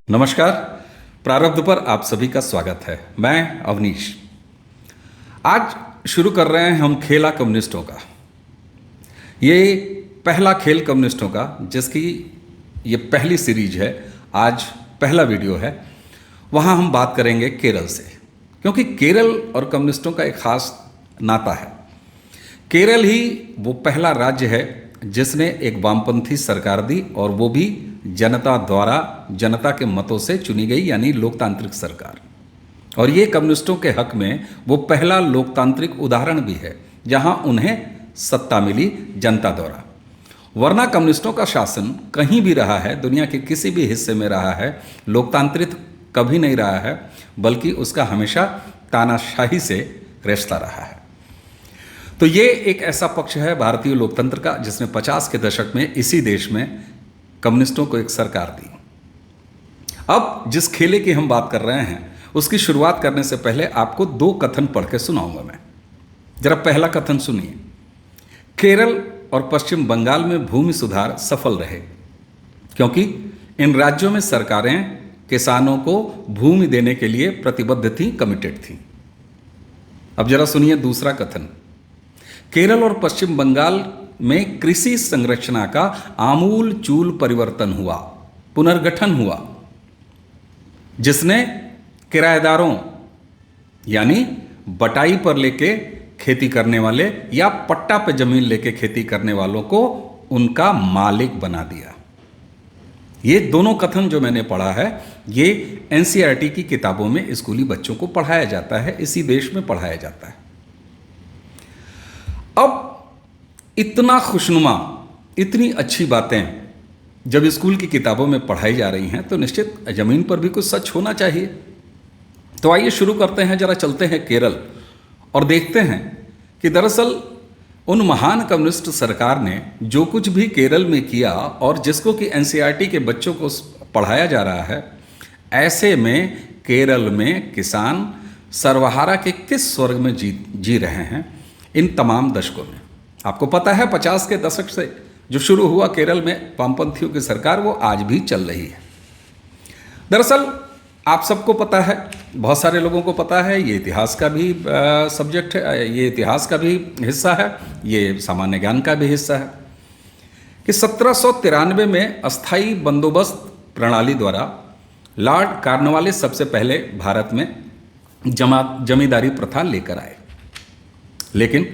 नमस्कार। प्रारब्ध पर आप सभी का स्वागत है। मैं अवनीश। आज शुरू कर रहे हैं हम खेला कम्युनिस्टों का। ये पहला खेल कम्युनिस्टों का, जिसकी ये पहली सीरीज है। आज पहला वीडियो है। वहाँ हम बात करेंगे केरल से, क्योंकि केरल और कम्युनिस्टों का एक खास नाता है। केरल ही वो पहला राज्य है जिसने एक वामपंथी सरकार दी, और वो भी जनता द्वारा, जनता के मतों से चुनी गई, यानी लोकतांत्रिक सरकार। और ये कम्युनिस्टों के हक में वो पहला लोकतांत्रिक उदाहरण भी है जहां उन्हें सत्ता मिली जनता द्वारा। वरना कम्युनिस्टों का शासन कहीं भी रहा है, दुनिया के किसी भी हिस्से में रहा है, लोकतांत्रिक कभी नहीं रहा है, बल्कि उसका हमेशा तानाशाही से रिश्ता रहा है। तो ये एक ऐसा पक्ष है भारतीय लोकतंत्र का जिसने 50 के दशक में इसी देश में कम्युनिस्टों को एक सरकार दी। अब जिस खेले की हम बात कर रहे हैं उसकी शुरुआत करने से पहले आपको 2 कथन पढ़ के सुनाऊंगा मैं। जरा पहला कथन सुनिए। केरल और पश्चिम बंगाल में भूमि सुधार सफल रहे क्योंकि इन राज्यों में सरकारें किसानों को भूमि देने के लिए प्रतिबद्ध थी, कमिटेड थी। अब जरा सुनिए दूसरा कथन। केरल और पश्चिम बंगाल में कृषि संरचना का आमूल चूल परिवर्तन हुआ, पुनर्गठन हुआ, जिसने किराएदारों यानी बटाई पर लेके खेती करने वाले या पट्टा पे जमीन लेके खेती करने वालों को उनका मालिक बना दिया। ये दोनों कथन जो मैंने पढ़ा है, ये एनसीईआरटी की किताबों में स्कूली बच्चों को पढ़ाया जाता है, इसी देश में पढ़ाया जाता है। अब इतना खुशनुमा, इतनी अच्छी बातें जब स्कूल की किताबों में पढ़ाई जा रही हैं तो निश्चित जमीन पर भी कुछ सच होना चाहिए। तो आइए शुरू करते हैं, जरा चलते हैं केरल और देखते हैं कि दरअसल उन महान कम्युनिस्ट सरकार ने जो कुछ भी केरल में किया और जिसको कि एनसीईआरटी के बच्चों को पढ़ाया जा रहा है, ऐसे में केरल में किसान सर्वहारा के किस स्वर्ग में जी रहे हैं इन तमाम दशकों में। आपको पता है 50 के दशक से जो शुरू हुआ केरल में वामपंथियों की सरकार, वो आज भी चल रही है। दरअसल आप सबको पता है, बहुत सारे लोगों को पता है, ये इतिहास का भी सब्जेक्ट है, ये इतिहास का भी हिस्सा है, ये सामान्य ज्ञान का भी हिस्सा है कि 1793 में अस्थाई बंदोबस्त प्रणाली द्वारा लॉर्ड कॉर्नवालिस सबसे पहले भारत में जमींदारी प्रथा लेकर आए। लेकिन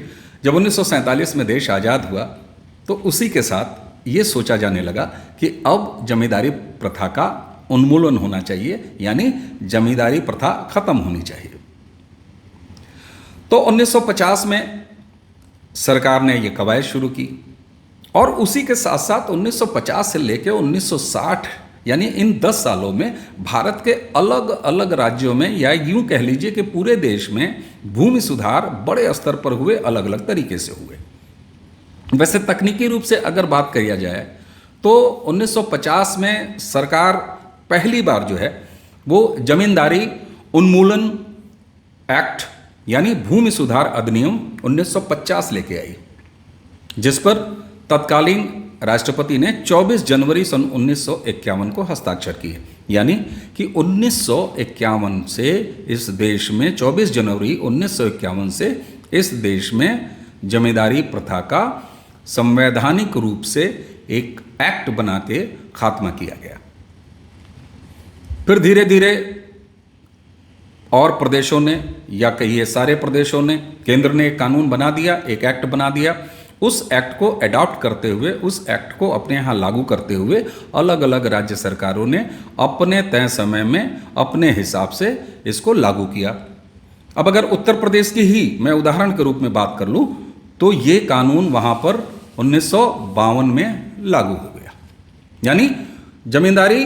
जब 1947 में देश आज़ाद हुआ तो उसी के साथ ये सोचा जाने लगा कि अब जमींदारी प्रथा का उन्मूलन होना चाहिए, यानी जमींदारी प्रथा खत्म होनी चाहिए। तो 1950 में सरकार ने ये कवायद शुरू की और उसी के साथ साथ 1950 से लेकर 1960 यानी इन 10 सालों में भारत के अलग अलग राज्यों में, या यूं कह लीजिए कि पूरे देश में भूमि सुधार बड़े स्तर पर हुए, अलग अलग तरीके से हुए। वैसे तकनीकी रूप से अगर बात किया जाए तो 1950 में सरकार पहली बार जो है वो जमींदारी उन्मूलन एक्ट यानी भूमि सुधार अधिनियम 1950 लेके आई, जिस पर तत्कालीन राष्ट्रपति ने 24 जनवरी सन 1951 को हस्ताक्षर किए। यानी कि 1951 से इस देश में, 24 जनवरी 1951 से इस देश में जमींदारी प्रथा का संवैधानिक रूप से एक एक्ट बना के खात्मा किया गया। फिर धीरे धीरे और प्रदेशों ने, या कहिए सारे प्रदेशों ने, केंद्र ने एक कानून बना दिया, एक एक्ट बना दिया। उस एक्ट को अडॉप्ट करते हुए, उस एक्ट को अपने यहाँ लागू करते हुए अलग अलग राज्य सरकारों ने अपने तय समय में अपने हिसाब से इसको लागू किया। अब अगर उत्तर प्रदेश की ही मैं उदाहरण के रूप में बात कर लूँ तो ये कानून वहाँ पर 1952 में लागू हो गया। यानी जमींदारी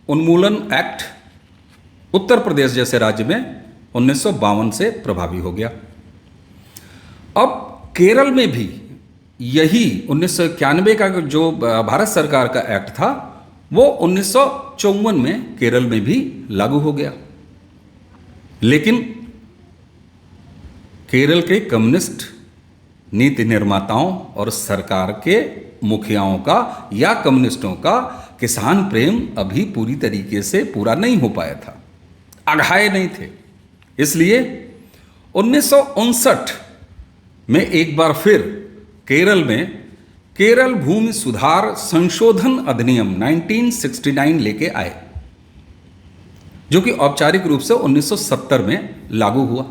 उन्मूलन एक्ट उत्तर प्रदेश जैसे राज्य में 1952 से प्रभावी हो गया। अब केरल में भी यही 1991 का जो भारत सरकार का एक्ट था वो 1954 में केरल में भी लागू हो गया। लेकिन केरल के कम्युनिस्ट नीति निर्माताओं और सरकार के मुखियाओं का या कम्युनिस्टों का किसान प्रेम अभी पूरी तरीके से पूरा नहीं हो पाया था, अघाए नहीं थे। इसलिए 1959 में एक बार फिर केरल में केरल भूमि सुधार संशोधन अधिनियम 1969 लेके आए, जो कि औपचारिक रूप से 1970 में लागू हुआ।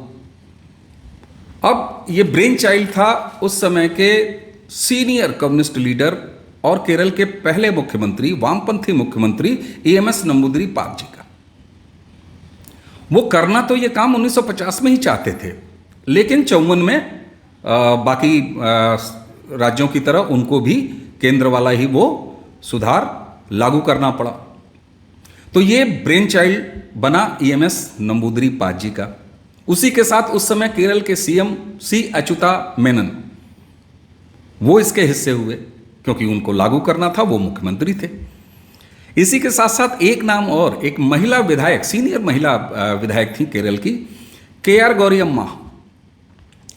अब ये ब्रेन चाइल्ड था उस समय के सीनियर कम्युनिस्ट लीडर और केरल के पहले मुख्यमंत्री, वामपंथी मुख्यमंत्री EMS नंबूदिरी-पाक जी का। वो करना तो ये काम 1950 में ही चाहते थे, लेकिन 54 में बाकी राज्यों की तरह उनको भी केंद्र वाला ही वो सुधार लागू करना पड़ा। तो ये ब्रेन चाइल्ड बना EMS नंबूदिरी-पाक जी का। उसी के साथ उस समय केरल के CM C अच्युता मेनन, वो इसके हिस्से हुए, क्योंकि उनको लागू करना था, वो मुख्यमंत्री थे। इसी के साथ साथ एक नाम और, एक महिला विधायक, सीनियर महिला विधायक थी केरल की, KR गौरियम्मा।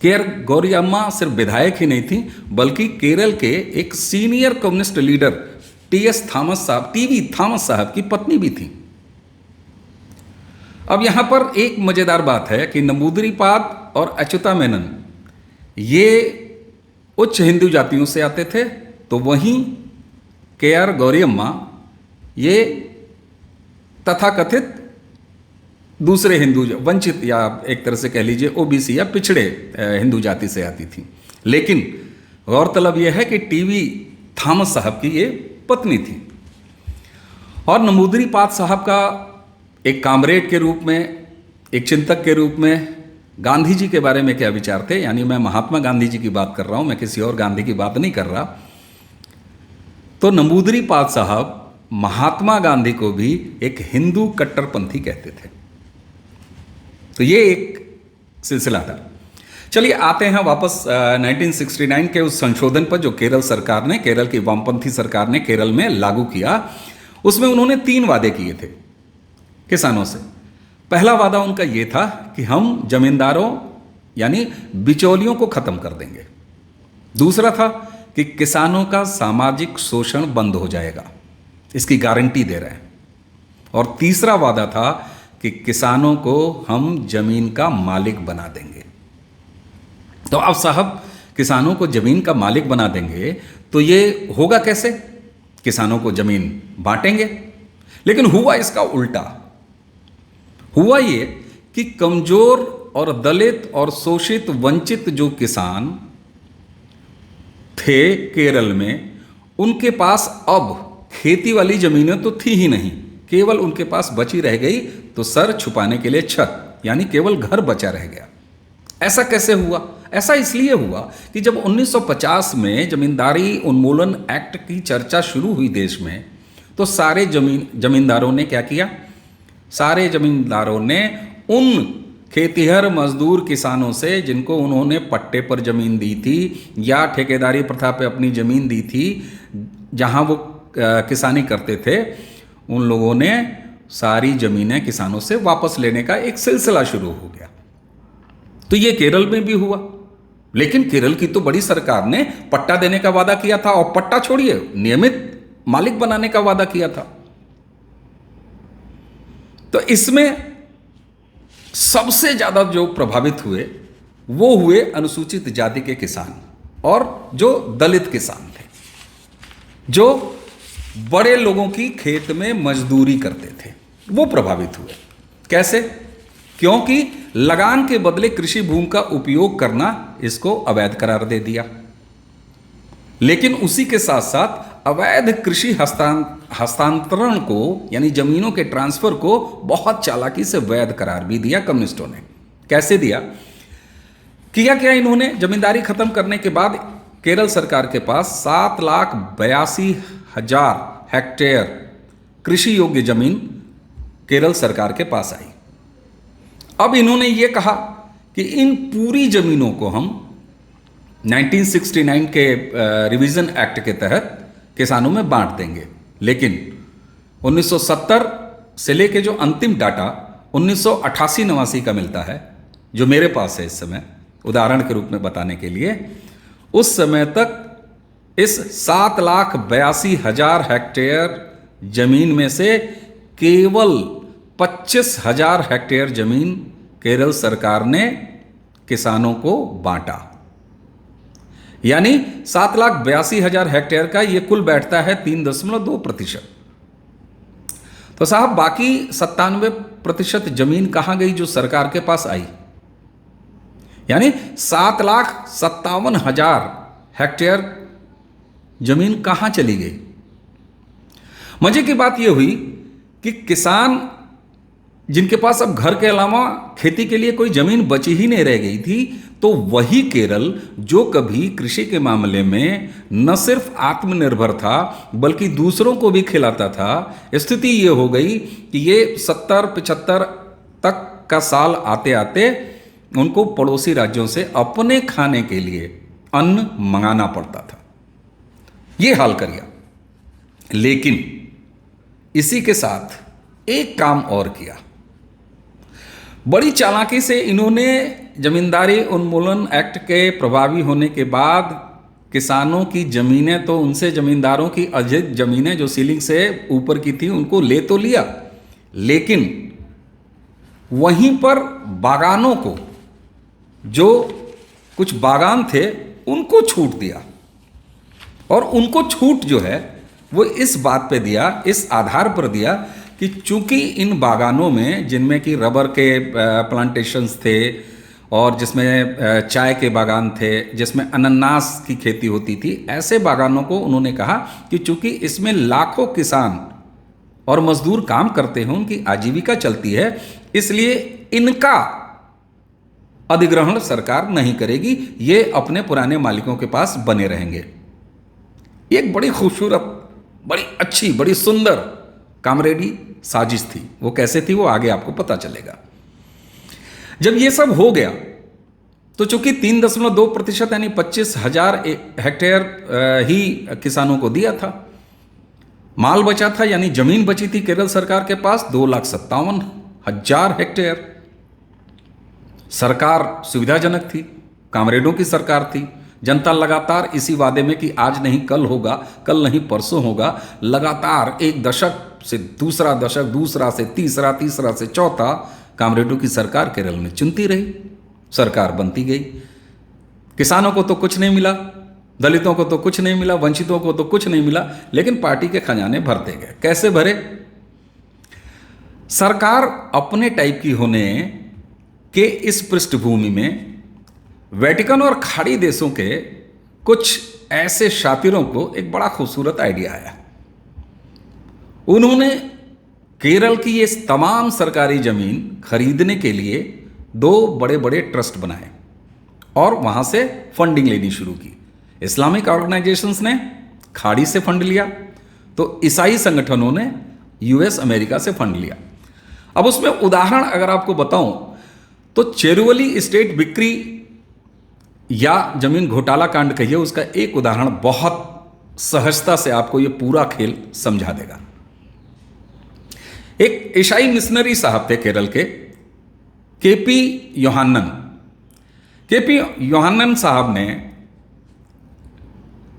KR गौरियम्मा सिर्फ विधायक ही नहीं थी, बल्कि केरल के एक senior communist leader TS Thomas साहब, TV थॉमस साहब की पत्नी भी थी। अब यहां पर एक मजेदार बात है कि नंबूदिरी-पाक और अच्युता मेनन ये उच्च हिंदू जातियों से आते थे, तो वहीं KR गौरियम्मा ये तथाकथित दूसरे हिंदू वंचित, या एक तरह से कह लीजिए OBC या पिछड़े हिंदू जाति से आती थी। लेकिन गौरतलब यह है कि TV थॉमस साहब की ये पत्नी थी। और नंबूदिरी-पाक साहब का एक कामरेड के रूप में, एक चिंतक के रूप में गांधी जी के बारे में क्या विचार थे, यानी मैं महात्मा गांधी जी की बात कर रहा हूं, मैं किसी और गांधी की बात नहीं कर रहा। तो नंबूदिरी-पाक साहब महात्मा गांधी को भी एक हिंदू कट्टरपंथी कहते थे। तो ये एक सिलसिला था। चलिए आते हैं वापस 1969 के उस संशोधन पर जो केरल सरकार ने, केरल की वामपंथी सरकार ने केरल में लागू किया। उसमें उन्होंने 3 वादे किए थे किसानों से। पहला वादा उनका ये था कि हम जमींदारों यानी बिचौलियों को खत्म कर देंगे। दूसरा था कि किसानों का सामाजिक शोषण बंद हो जाएगा, इसकी गारंटी दे रहे हैं। और तीसरा वादा था कि किसानों को हम जमीन का मालिक बना देंगे। तो अब साहब किसानों को जमीन का मालिक बना देंगे, तो ये होगा कैसे? किसानों को जमीन बांटेंगे। लेकिन हुआ इसका उल्टा। हुआ ये कि कमजोर और दलित और शोषित वंचित जो किसान थे केरल में, उनके पास अब खेती वाली जमीनें तो थी ही नहीं, केवल उनके पास बची रह गई तो सर छुपाने के लिए छत, यानी केवल घर बचा रह गया। ऐसा कैसे हुआ? ऐसा इसलिए हुआ कि जब 1950 में जमींदारी उन्मूलन एक्ट की चर्चा शुरू हुई देश में, तो सारे जमींदारों ने क्या किया? सारे जमींदारों ने उन खेतिहर मजदूर किसानों से, जिनको उन्होंने पट्टे पर जमीन दी थी या ठेकेदारी प्रथा पे अपनी जमीन दी थी, जहां वो किसानी करते थे, उन लोगों ने सारी जमीनें किसानों से वापस लेने का एक सिलसिला शुरू हो गया। तो ये केरल में भी हुआ। लेकिन केरल की तो बड़ी सरकार ने पट्टा देने का वादा किया था, और पट्टा छोड़िए, नियमित मालिक बनाने का वादा किया था। तो इसमें सबसे ज्यादा जो प्रभावित हुए वो हुए अनुसूचित जाति के किसान और जो दलित किसान थे, जो बड़े लोगों की खेत में मजदूरी करते थे, वो प्रभावित हुए। कैसे? क्योंकि लगान के बदले कृषि भूमि का उपयोग करना इसको अवैध करार दे दिया। लेकिन उसी के साथ साथ अवैध कृषि हस्तांतरण को, यानी जमीनों के ट्रांसफर को बहुत चालाकी से वैध करार भी दिया कम्युनिस्टों ने। कैसे दिया? किया क्या इन्होंने? जमींदारी खत्म करने के बाद केरल सरकार के पास 7,82,000 हेक्टेयर कृषि योग्य जमीन केरल सरकार के पास आई। अब इन्होंने ये कहा कि इन पूरी जमीनों को हम 1969 के रिवीजन एक्ट के तहत किसानों में बांट देंगे। लेकिन 1970 से लेके जो अंतिम डाटा 1988-89 का मिलता है, जो मेरे पास है इस समय, उदाहरण के रूप में बताने के लिए, उस समय तक इस 7,82,000 हेक्टेयर जमीन में से केवल 25,000 हेक्टेयर जमीन केरल सरकार ने किसानों को बांटा। यानी 7,82,000 हेक्टेयर का ये कुल बैठता है 3.2%। तो साहब बाकी 97% जमीन कहां गई जो सरकार के पास आई? यानी 7,57,000 हेक्टेयर जमीन कहां चली गई? मजे की बात यह हुई कि किसान जिनके पास अब घर के अलावा खेती के लिए कोई जमीन बची ही नहीं रह गई थी, तो वही केरल जो कभी कृषि के मामले में न सिर्फ आत्मनिर्भर था बल्कि दूसरों को भी खिलाता था, स्थिति ये हो गई कि ये 70-75 तक का साल आते आते उनको पड़ोसी राज्यों से अपने खाने के लिए अन्न मंगाना पड़ता था। ये हाल कर गया। लेकिन इसी के साथ एक काम और किया। बड़ी चालाकी से इन्होंने जमींदारी उन्मूलन एक्ट के प्रभावी होने के बाद किसानों की जमीनें, तो उनसे जमींदारों की अधिक जमीनें जो सीलिंग से ऊपर की थी उनको ले तो लिया, लेकिन वहीं पर बागानों को, जो कुछ बागान थे उनको छूट दिया। और उनको छूट जो है वो इस बात पे दिया, इस आधार पर दिया कि चूंकि इन बागानों में, जिनमें कि रबर के प्लांटेशंस थे और जिसमें चाय के बागान थे, जिसमें अनानास की खेती होती थी, ऐसे बागानों को उन्होंने कहा कि चूंकि इसमें लाखों किसान और मजदूर काम करते हैं, उनकी आजीविका चलती है, इसलिए इनका अधिग्रहण सरकार नहीं करेगी, ये अपने पुराने मालिकों के पास बने रहेंगे। एक बड़ी खूबसूरत, बड़ी अच्छी, बड़ी सुंदर कामरेडी साजिश थी। वो कैसे थी वो आगे आपको पता चलेगा। जब ये सब हो गया तो चूंकि 3.2% यानी 25,000 हेक्टेयर ही किसानों को दिया था, माल बचा था, यानी जमीन बची थी केरल सरकार के पास 2,57,000 हेक्टेयर। सरकार सुविधाजनक थी, कामरेडों की सरकार थी। जनता लगातार इसी वादे में कि आज नहीं कल होगा, कल नहीं परसों होगा, लगातार एक दशक से दूसरा दशक, दूसरा से तीसरा, तीसरा से चौथा, कामरेडों की सरकार केरल में चुनती रही, सरकार बनती गई। किसानों को तो कुछ नहीं मिला, दलितों को तो कुछ नहीं मिला, वंचितों को तो कुछ नहीं मिला, लेकिन पार्टी के खजाने भरते गए। कैसे भरे? सरकार अपने टाइप की होने के इस पृष्ठभूमि में वेटिकन और खाड़ी देशों के कुछ ऐसे शातिरों को एक बड़ा खूबसूरत आइडिया आया। उन्होंने केरल की ये तमाम सरकारी जमीन खरीदने के लिए 2 बड़े बड़े ट्रस्ट बनाए और वहां से फंडिंग लेनी शुरू की। इस्लामिक ऑर्गेनाइजेशंस ने खाड़ी से फंड लिया, तो ईसाई संगठनों ने यूएस अमेरिका से फंड लिया। अब उसमें उदाहरण अगर आपको बताऊं तो चेरुवली स्टेट बिक्री या जमीन घोटाला कांड कहिए, उसका एक उदाहरण बहुत सहजता से आपको यह पूरा खेल समझा देगा। एक ईसाई मिशनरी साहब थे केरल के, केपी योहानन। केपी योहानन साहब ने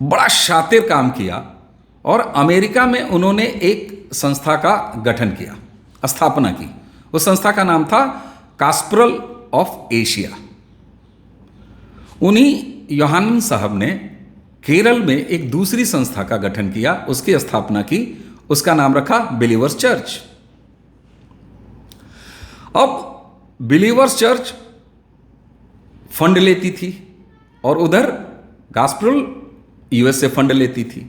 बड़ा शातिर काम किया और अमेरिका में उन्होंने एक संस्था का गठन किया, स्थापना की। उस संस्था का नाम था कास्परल ऑफ एशिया। उन्हीं योहानन साहब ने केरल में एक दूसरी संस्था का गठन किया, उसकी स्थापना की, उसका नाम रखा बिलीवर्स चर्च। अब बिलीवर्स चर्च फंड लेती थी और उधर कास्परल यूएस से फंड लेती थी।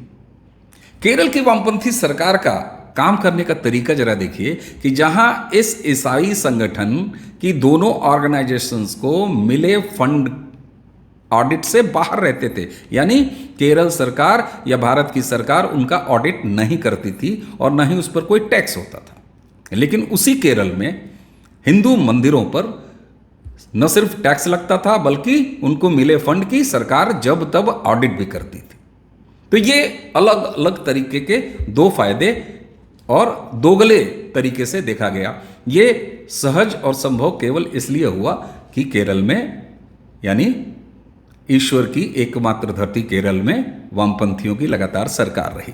केरल की वामपंथी सरकार का काम करने का तरीका जरा देखिए कि जहां इस ईसाई संगठन की दोनों ऑर्गेनाइजेशंस को मिले फंड ऑडिट से बाहर रहते थे, यानी केरल सरकार या भारत की सरकार उनका ऑडिट नहीं करती थी और न ही उस पर कोई टैक्स होता था। लेकिन उसी केरल में हिंदू मंदिरों पर न सिर्फ टैक्स लगता था बल्कि उनको मिले फंड की सरकार जब तब ऑडिट भी करती थी। तो ये अलग अलग तरीके के 2 फायदे और दोगले तरीके से देखा गया। ये सहज और संभव केवल इसलिए हुआ कि केरल में, यानी ईश्वर की एकमात्र धरती केरल में वामपंथियों की लगातार सरकार रही।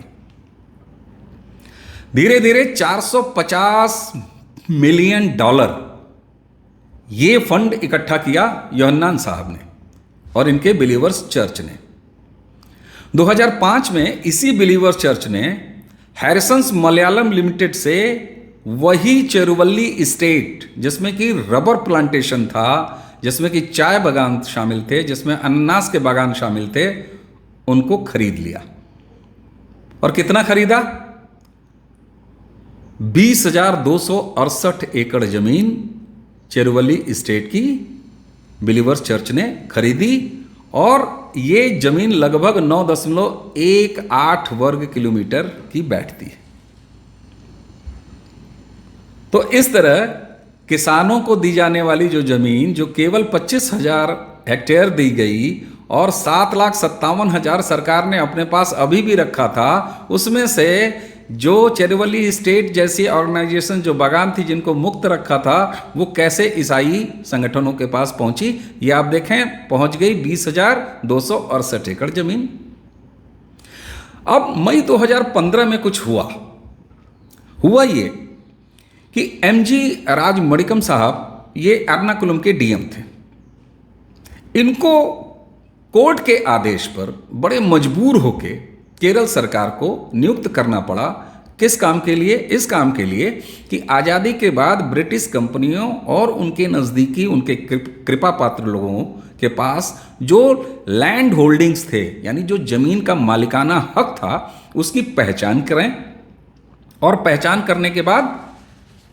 धीरे धीरे 450 मिलियन डॉलर ये फंड इकट्ठा किया योहन्नान साहब ने और इनके बिलीवर्स चर्च ने। 2005 में इसी बिलीवर्स चर्च ने हैरिसंस मलयालम लिमिटेड से वही चेरुवल्ली इस्टेट, जिसमें कि रबर प्लांटेशन था, जिसमें कि चाय बागान शामिल थे, जिसमें अनानास के बागान शामिल थे, उनको खरीद लिया। और कितना खरीदा? 20,268 एकड़ जमीन चेरुवल्ली इस्टेट की बिलीवर्स चर्च ने खरीदी और ये जमीन लगभग 9.18 वर्ग किलोमीटर की बैठती है। तो इस तरह किसानों को दी जाने वाली जो जमीन, जो केवल 25,000 हेक्टेयर दी गई और 7,57,000 सरकार ने अपने पास अभी भी रखा था, उसमें से जो चेरुवल्ली स्टेट जैसी ऑर्गेनाइजेशन जो बागान थी जिनको मुक्त रखा था, वो कैसे ईसाई संगठनों के पास पहुंची, ये आप देखें, पहुंच गई 20,268 एकड़ जमीन। अब मई 2015 में कुछ हुआ ये कि एमजी राजमणिकम साहब ये एर्नाकुलम के डीएम थे। इनको कोर्ट के आदेश पर बड़े मजबूर होके केरल सरकार को नियुक्त करना पड़ा। किस काम के लिए? इस काम के लिए कि आज़ादी के बाद ब्रिटिश कंपनियों और उनके नज़दीकी, उनके कृपा पात्र लोगों के पास जो लैंड होल्डिंग्स थे, यानी जो जमीन का मालिकाना हक था, उसकी पहचान करें और पहचान करने के बाद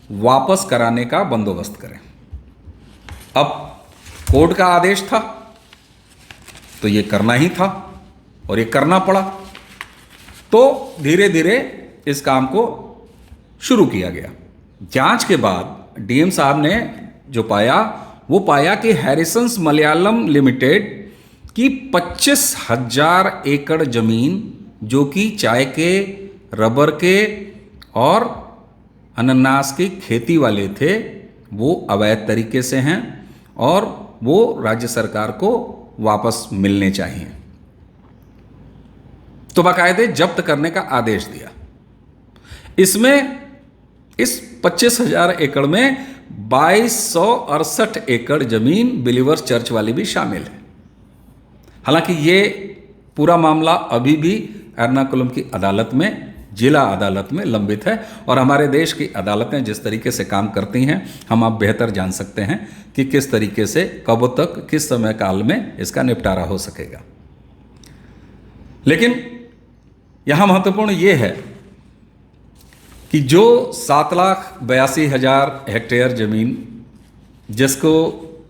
वापस कराने का बंदोबस्त करें। अब कोर्ट का आदेश था तो ये करना ही था और ये करना पड़ा। तो धीरे धीरे इस काम को शुरू किया गया। जांच के बाद डीएम साहब ने जो पाया, वो पाया कि हैरिसंस मलयालम लिमिटेड की 25,000 एकड़ जमीन, जो कि चाय के, रबर के और अनानास की खेती वाले थे, वो अवैध तरीके से हैं और वो राज्य सरकार को वापस मिलने चाहिए। तो बाकायदे जब्त करने का आदेश दिया। इसमें इस 25,000 एकड़ में 2,268 एकड़ जमीन बिलीवर्स चर्च वाली भी शामिल है। हालांकि ये पूरा मामला अभी भी एर्नाकुलम की अदालत में, जिला अदालत में लंबित है और हमारे देश की अदालतें जिस तरीके से काम करती हैं, हम आप बेहतर जान सकते हैं कि किस तरीके से, कब तक, किस समय काल में इसका निपटारा हो सकेगा। लेकिन यहां महत्वपूर्ण यह है कि जो 7,82,000 हेक्टेयर जमीन जिसको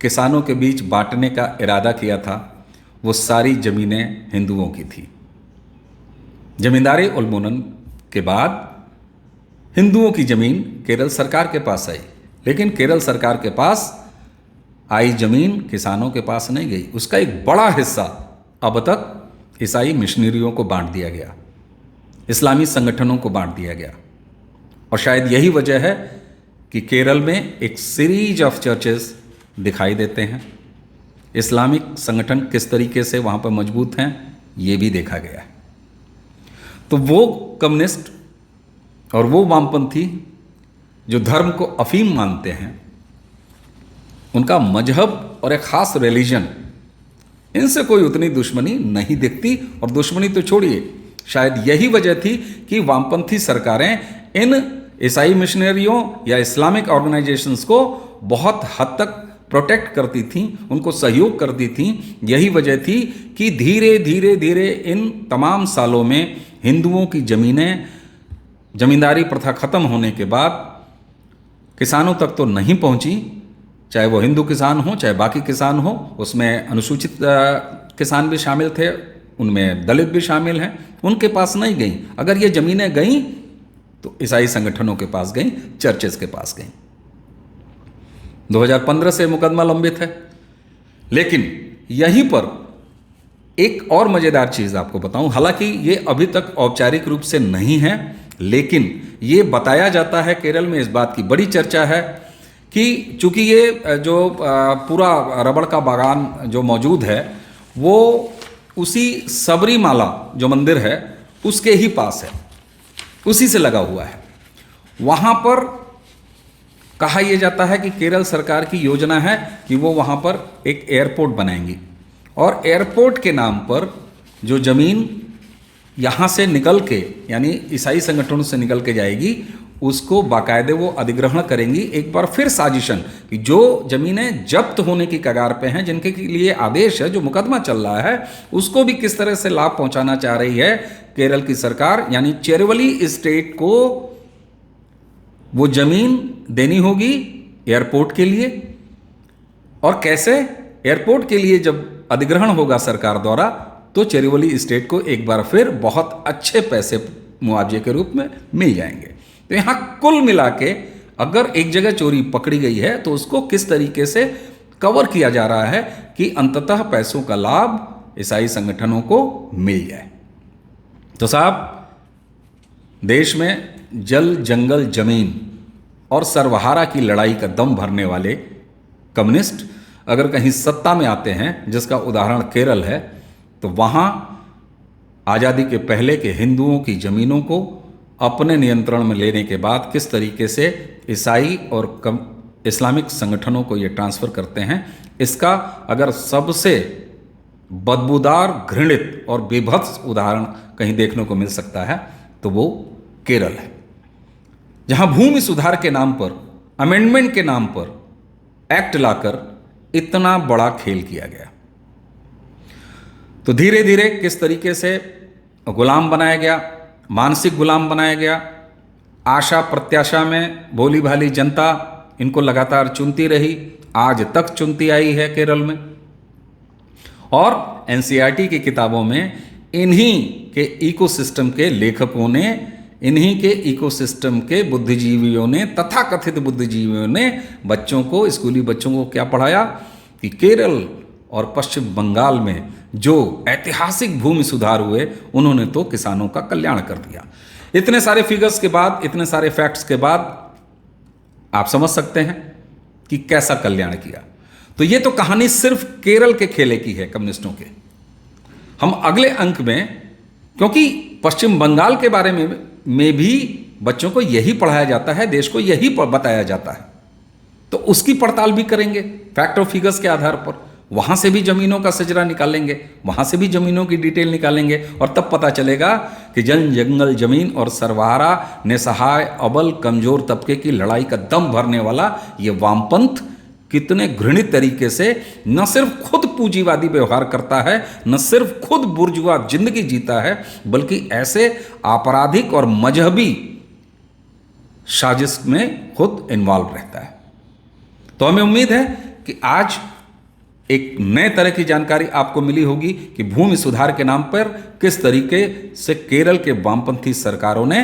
किसानों के बीच बांटने का इरादा किया था, वो सारी जमीनें हिंदुओं की थी। जमींदारी उन्मूलन के बाद हिंदुओं की ज़मीन केरल सरकार के पास आई, लेकिन केरल सरकार के पास आई ज़मीन किसानों के पास नहीं गई। उसका एक बड़ा हिस्सा अब तक ईसाई मिशनरियों को बांट दिया गया, इस्लामी संगठनों को बांट दिया गया। और शायद यही वजह है कि केरल में एक सीरीज ऑफ चर्चेस दिखाई देते हैं। इस्लामिक संगठन किस तरीके से वहाँ पर मजबूत हैं, ये भी देखा गया है। तो वो कम्युनिस्ट और वो वामपंथी जो धर्म को अफीम मानते हैं, उनका मजहब और एक ख़ास रिलीजन, इनसे कोई उतनी दुश्मनी नहीं दिखती। और दुश्मनी तो छोड़िए, शायद यही वजह थी कि वामपंथी सरकारें इन ईसाई मिशनरियों या इस्लामिक ऑर्गेनाइजेशंस को बहुत हद तक प्रोटेक्ट करती थीं, उनको सहयोग करती थीं। यही वजह थी कि धीरे धीरे धीरे इन तमाम सालों में हिंदुओं की ज़मीनें, जमींदारी प्रथा ख़त्म होने के बाद किसानों तक तो नहीं पहुंची, चाहे वो हिंदू किसान हो चाहे बाकी किसान हो। उसमें अनुसूचित किसान भी शामिल थे, उनमें दलित भी शामिल हैं, उनके पास नहीं गई। अगर ये ज़मीनें गईं तो ईसाई संगठनों के पास गईं, चर्चेस के पास गईं। 2015 से मुकदमा लंबित है। लेकिन यहीं पर एक और मज़ेदार चीज़ आपको बताऊं, हालांकि ये अभी तक औपचारिक रूप से नहीं है, लेकिन ये बताया जाता है, केरल में इस बात की बड़ी चर्चा है कि चूंकि ये जो पूरा रबड़ का बागान जो मौजूद है, वो उसी सबरीमाला जो मंदिर है उसके ही पास है, उसी से लगा हुआ है। वहाँ पर कहा यह जाता है कि केरल सरकार की योजना है कि वो वहाँ पर एक एयरपोर्ट बनाएंगी और एयरपोर्ट के नाम पर जो ज़मीन यहाँ से निकल के यानी ईसाई संगठनों से निकल के जाएगी उसको बाकायदे वो अधिग्रहण करेंगी। एक बार फिर साजिशन कि जो ज़मीनें जब्त होने की कगार पे हैं, जिनके लिए आदेश है, जो मुकदमा चल रहा है, उसको भी किस तरह से लाभ पहुंचाना चाह रही है केरल की सरकार। यानी चेरवली स्टेट को वो ज़मीन देनी होगी एयरपोर्ट के लिए। और कैसे? एयरपोर्ट के लिए जब अधिग्रहण होगा सरकार द्वारा तो चेरवली स्टेट को एक बार फिर बहुत अच्छे पैसे मुआवजे के रूप में मिल जाएंगे। तो यहाँ कुल मिला के अगर एक जगह चोरी पकड़ी गई है तो उसको किस तरीके से कवर किया जा रहा है कि अंततः पैसों का लाभ ईसाई संगठनों को मिल जाए। तो साहब, देश में जल, जंगल, जमीन और सर्वहारा की लड़ाई का दम भरने वाले कम्युनिस्ट अगर कहीं सत्ता में आते हैं, जिसका उदाहरण केरल है, तो वहाँ आज़ादी के पहले के हिंदुओं की ज़मीनों को अपने नियंत्रण में लेने के बाद किस तरीके से ईसाई और इस्लामिक संगठनों को ये ट्रांसफ़र करते हैं, इसका अगर सबसे बदबूदार, घृणित और बेभत्स उदाहरण कहीं देखने को मिल सकता है तो वो केरल है, जहां भूमि सुधार के नाम पर, अमेंडमेंट के नाम पर एक्ट लाकर इतना बड़ा खेल किया गया। तो धीरे धीरे किस तरीके से गुलाम बनाया गया, मानसिक गुलाम बनाया गया। आशा प्रत्याशा में भोली भाली जनता इनको लगातार चुनती रही, आज तक चुनती आई है केरल में। और एनसीईआरटी की किताबों में इन्हीं के इकोसिस्टम के लेखकों ने, इन्हीं के इकोसिस्टम के बुद्धिजीवियों ने, तथाकथित बुद्धिजीवियों ने बच्चों को, स्कूली बच्चों को क्या पढ़ाया कि केरल और पश्चिम बंगाल में जो ऐतिहासिक भूमि सुधार हुए, उन्होंने तो किसानों का कल्याण कर दिया। इतने सारे फिगर्स के बाद, इतने सारे फैक्ट्स के बाद आप समझ सकते हैं कि कैसा कल्याण किया। तो ये तो कहानी सिर्फ केरल के खेले की है कम्युनिस्टों के। हम अगले अंक में, क्योंकि पश्चिम बंगाल के बारे में भी बच्चों को यही पढ़ाया जाता है, देश को यही बताया जाता है, तो उसकी पड़ताल भी करेंगे फैक्ट और फिगर्स के आधार पर। वहाँ से भी ज़मीनों का सजरा निकालेंगे, वहाँ से भी ज़मीनों की डिटेल निकालेंगे और तब पता चलेगा कि जन, जंगल, ज़मीन और सर्वहारा, निसहाय, अबल, कमज़ोर तबके की लड़ाई का दम भरने वाला ये वामपंथ कितने घृणित तरीके से न सिर्फ खुद पूंजीवादी व्यवहार करता है, न सिर्फ खुद बुर्जुआ जिंदगी जीता है, बल्कि ऐसे आपराधिक और मजहबी साजिश में खुद इन्वॉल्व रहता है। तो हमें उम्मीद है कि आज एक नए तरह की जानकारी आपको मिली होगी कि भूमि सुधार के नाम पर किस तरीके से केरल के वामपंथी सरकारों ने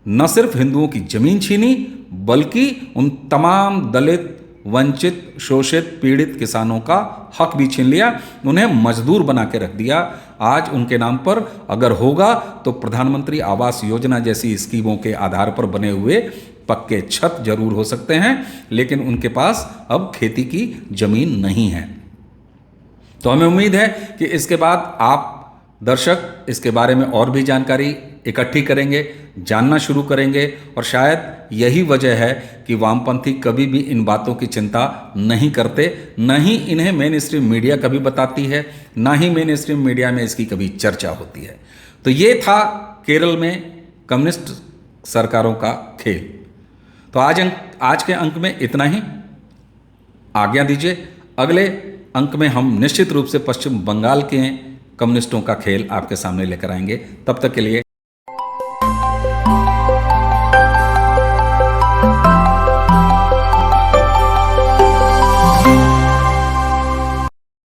न सिर्फ हिंदुओं की जमीन छीनी, बल्कि उन तमाम दलित, वंचित, शोषित, पीड़ित किसानों का हक भी छीन लिया, उन्हें मजदूर बना के रख दिया। आज उनके नाम पर अगर होगा तो प्रधानमंत्री आवास योजना जैसी स्कीमों के आधार पर बने हुए पक्के छत जरूर हो सकते हैं, लेकिन उनके पास अब खेती की जमीन नहीं है। तो हमें उम्मीद है कि इसके बाद आप दर्शक इसके बारे में और भी जानकारी इकट्ठी करेंगे, जानना शुरू करेंगे, और शायद यही वजह है कि वामपंथी कभी भी इन बातों की चिंता नहीं करते, न ही इन्हें मेन स्ट्रीम मीडिया कभी बताती है, ना ही मेन स्ट्रीम मीडिया में इसकी कभी चर्चा होती है। तो ये था केरल में कम्युनिस्ट सरकारों का खेल। तो आज के अंक में इतना ही। आज्ञा दीजिए, अगले अंक में हम निश्चित रूप से पश्चिम बंगाल के कम्युनिस्टों का खेल आपके सामने लेकर आएंगे। तब तक के लिए